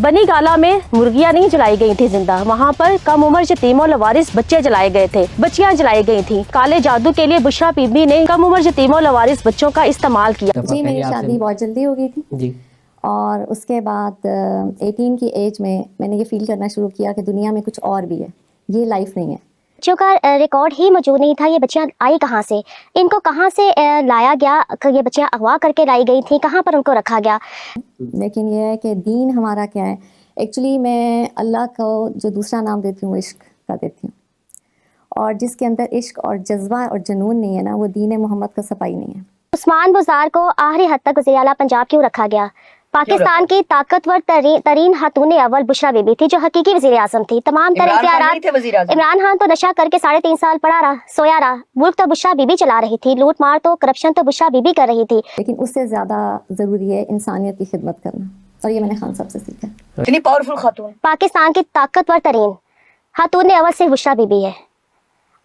बनी गाला में मुर्गियां नहीं जलाई गई थी जिंदा, वहाँ पर कम उम्र यतीमों लवारिस बच्चे जलाए गए थे, बच्चियां जलाई गई थी। काले जादू के लिए बुशरा बीबी ने कम उम्र यतीमों लवारिस बच्चों का इस्तेमाल किया। जी, मेरी शादी बहुत जल्दी हो गई थी जी। और उसके बाद 18 की एज में मैंने ये फील करना शुरू किया कि दुनिया में कुछ और भी है, ये लाइफ नहीं है। बच्चों का रिकॉर्ड ही मौजूद नहीं था। ये बच्चियां आई कहाँ से, इनको कहाँ से लाया गया, ये बच्चियां अगवा करके लाई गई थी, कहाँ पर उनको रखा गया। लेकिन ये है कि दीन हमारा क्या है। एक्चुअली मैं अल्लाह को जो दूसरा नाम देती हूँ इश्क का देती हूँ, और जिसके अंदर इश्क और जज्बा और जुनून नहीं है ना, वो दीन मोहम्मद का सफाई नहीं है। उस्मान बुज़ार को आखिरी हद तक वज़ीर आला पंजाब क्यों रखा गया? पाकिस्तान की ताकतवर तरीन खातून अव्वल बुशरा बीबी थी, जो हकीकी वज़ीर आज़म थी। तमाम तरह इख्तियारात इमरान खान तो नशा करके 3.5 साल पड़ा रहा, सोया रहा। मुल्क तो बुशरा बीबी चला रही थी, लूट मार तो करप्शन तो बुशरा बीबी कर रही थी। लेकिन उससे ज़्यादा ज़रूरी है इंसानियत की खिदमत करना, और ये मैंने खान साहब से सीखा। इतनी पावरफुल खातून, पाकिस्तान की ताकतवर तरीन खातून अव्वल सिर्फ बुशरा बीबी है।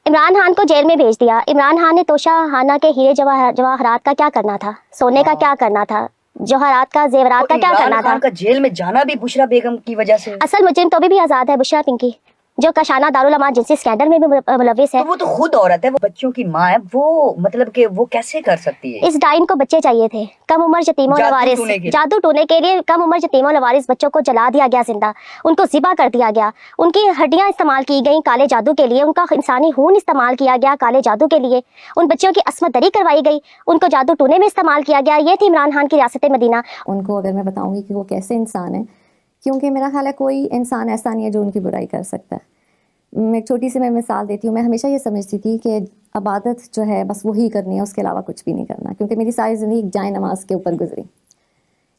इमरान खान को जेल में भेज दिया। इमरान खान ने तोशा खाना के हीरे जवाहरात का क्या करना था, सोने का क्या करना था, जवाहरात का जेवरात का क्या करना था। का जेल में जाना भी बुशरा बेगम की वजह से। असल मुजरिम तो भी आजाद है, बुशरा पिंकी, जो कशाना दारुल अमान जिनसी स्कैंडल में भी मुलविस है। तो वो तो खुद औरत है, वो बच्चों की माँ है, वो मतलब कि वो कैसे कर सकती है? इस डाइन को बच्चे चाहिए थे, कम उम्र यतीमों लवारिस, जादू टूने के लिए कम उम्र यतीमों लवारिस बच्चों को जला दिया गया, जिंदा उनको ज़िबा कर दिया गया, उनकी हड्डियां इस्तेमाल की गई काले जादू के लिए, उनका इंसानी खून इस्तेमाल किया गया काले जादू के लिए, उन बच्चों की अस्मत दरी करवाई गई, उनको जादू टूने में इस्तेमाल किया गया। ये थी इमरान खान की रियासत मदीना। उनको अगर मैं बताऊंगी कि वो कैसे इंसान है, क्योंकि मेरा ख्याल है कोई इंसान ऐसा नहीं है जो उनकी बुराई कर सकता है। मैं छोटी सी मिसाल देती हूँ। मैं हमेशा ये समझती थी कि इबादत जो है बस वही करनी है, उसके अलावा कुछ भी नहीं करना, क्योंकि मेरी सारी ज़िंदगी जाए नमाज के ऊपर गुजरी।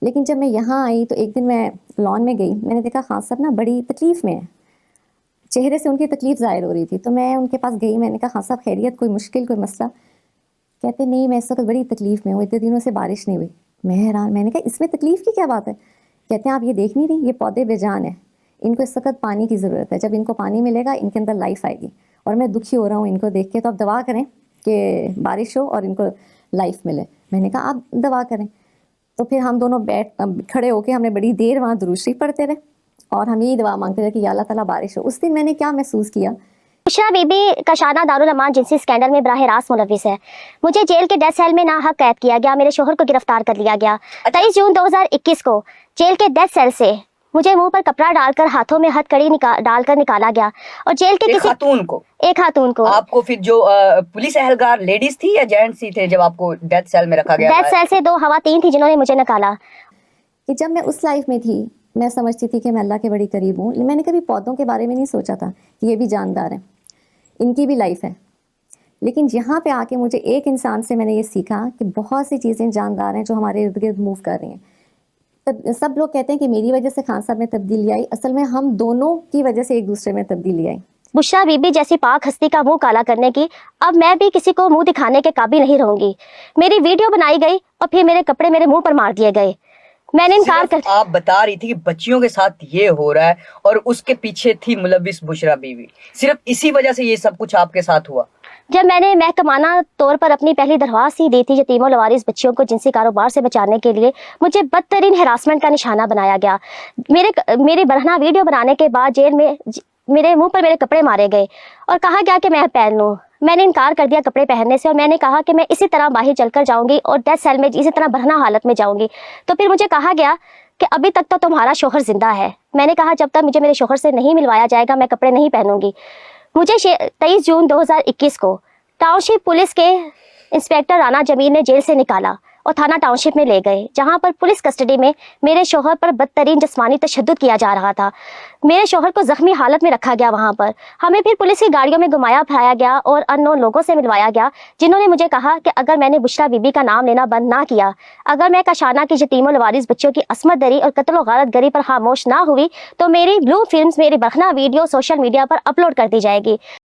लेकिन जब मैं यहाँ आई तो एक दिन मैं लॉन में गई, मैंने देखा खान साहब ना बड़ी तकलीफ़ में है, चेहरे से उनकी तकलीफ़ ज़ाहिर हो रही थी। तो मैं उनके पास गई, मैंने कहा खान साहब खैरियत, कोई मुश्किल कोई मसला? कहते नहीं, मैं इस वक्त बड़ी तकलीफ़ में हूँ, इतने दिनों से बारिश नहीं हुई। मैं हैरान, मैंने कहा इसमें तकलीफ़ की क्या बात है? कहते हैं आप ये देख नहीं रही, ये पौधे बेजान है, इनको इस वक्त पानी की ज़रूरत है, जब इनको पानी मिलेगा इनके अंदर लाइफ आएगी, और मैं दुखी हो रहा हूँ इनको देख के, तो आप दवा करें कि बारिश हो और इनको लाइफ मिले। मैंने कहा आप दवा करें। तो फिर हम दोनों खड़े होके हमने बड़ी देर वहाँ दुरूद शरीफ पढ़ते रहे, और हम यही दुआ मांगते रहे कि या अल्लाह ताला बारिश हो। उस दिन मैंने क्या महसूस किया, बुशरा बीबी कशाना दारुल अमान जिनसी स्कैंडल में बराह रास्त मुलविस है। मुझे जेल के डेथ सेल में नाहक कैद किया गया, मेरे शोहर को गिरफ्तार कर लिया गया। 23 जून 2021 को जेल के डेथ सेल से मुझे मुंह पर कपड़ा डालकर हाथों में हथकड़ी डालकर निकाला गया, और जेल के एक खातून को आपको फिर जो पुलिस एहलकार लेडीज थी या जेंट्स ही थे जब आपको डेथ सेल में रखा गया? डेथ सेल से 2 खवातीन थी जिन्होंने मुझे निकाला। कि जब मैं उस लाइफ में थी मैं समझती थी कि मैं अल्लाह के बड़ी करीब हूँ। मैंने कभी पौधों के बारे में नहीं सोचा था कि ये भी जानदार हैं, इनकी भी लाइफ है। लेकिन यहाँ पे आके मुझे एक इंसान से मैंने ये सीखा कि बहुत सी चीज़ें जानदार हैं जो हमारे इर्द गिर्द मूव कर रही हैं। सब लोग कहते हैं कि मेरी वजह से खान साहब में तब्दीली आई, असल में हम दोनों की वजह से एक दूसरे में तब्दीली आई। बुशरा बीबी जैसी पाक हस्ती का मुंह काला करने की अब मैं भी किसी को मुंह दिखाने के काबिल नहीं रहूंगी। मेरी वीडियो बनाई गई और फिर मेरे कपड़े मेरे मुंह पर मार दिए गए। मैंने इनकार कर, आप बता रही थी कि बच्चियों के साथ ये हो रहा है और उसके पीछे थी मुलविस बुशरा बीवी, सिर्फ इसी वजह से ये सब कुछ आपके साथ हुआ? जब मैंने महकमाना तौर पर अपनी पहली दरख्वास्त ही दी थी यतीमों लवारिस बच्चियों को जिनसी कारोबार से बचाने के लिए, मुझे बदतरीन हैरासमेंट का निशाना बनाया गया। मेरे बरहना वीडियो बनाने के बाद जेल में मेरे मुंह पर मेरे कपड़े मारे गए और कहा गया कि मैं पहन लूँ। मैंने इनकार कर दिया कपड़े पहनने से, और मैंने कहा कि मैं इसी तरह बाहर चलकर जाऊंगी और डेथ सेल में इसी तरह बरहना हालत में जाऊंगी। तो फिर मुझे कहा गया कि अभी तक तो तुम्हारा शोहर जिंदा है। मैंने कहा जब तक मुझे मेरे शोहर से नहीं मिलवाया जाएगा मैं कपड़े नहीं पहनूंगी। मुझे 23 जून 2021 को टाउनशिप पुलिस के इंस्पेक्टर राना जमीर ने जेल से निकाला और थाना टाउनशिप में ले गए, जहां पर पुलिस कस्टडी में मेरे शोहर पर बदतरीन जिस्मानी तशद्दुद किया जा रहा था। मेरे शोहर को जख्मी हालत में रखा गया। वहां पर हमें फिर पुलिस की गाड़ियों में घुमाया फिराया गया और अननोन लोगों से मिलवाया गया, जिन्होंने मुझे कहा कि अगर मैंने बुशरा बीबी का नाम लेना बंद ना किया, अगर मैं कशाना की यतीमों लवारिस बच्चों की अस्मत दरी और कत्ल गारत गरी पर खामोश ना हुई, तो मेरी ब्लू फिल्म्स, मेरी बरहना वीडियो सोशल मीडिया पर अपलोड कर दी जाएगी।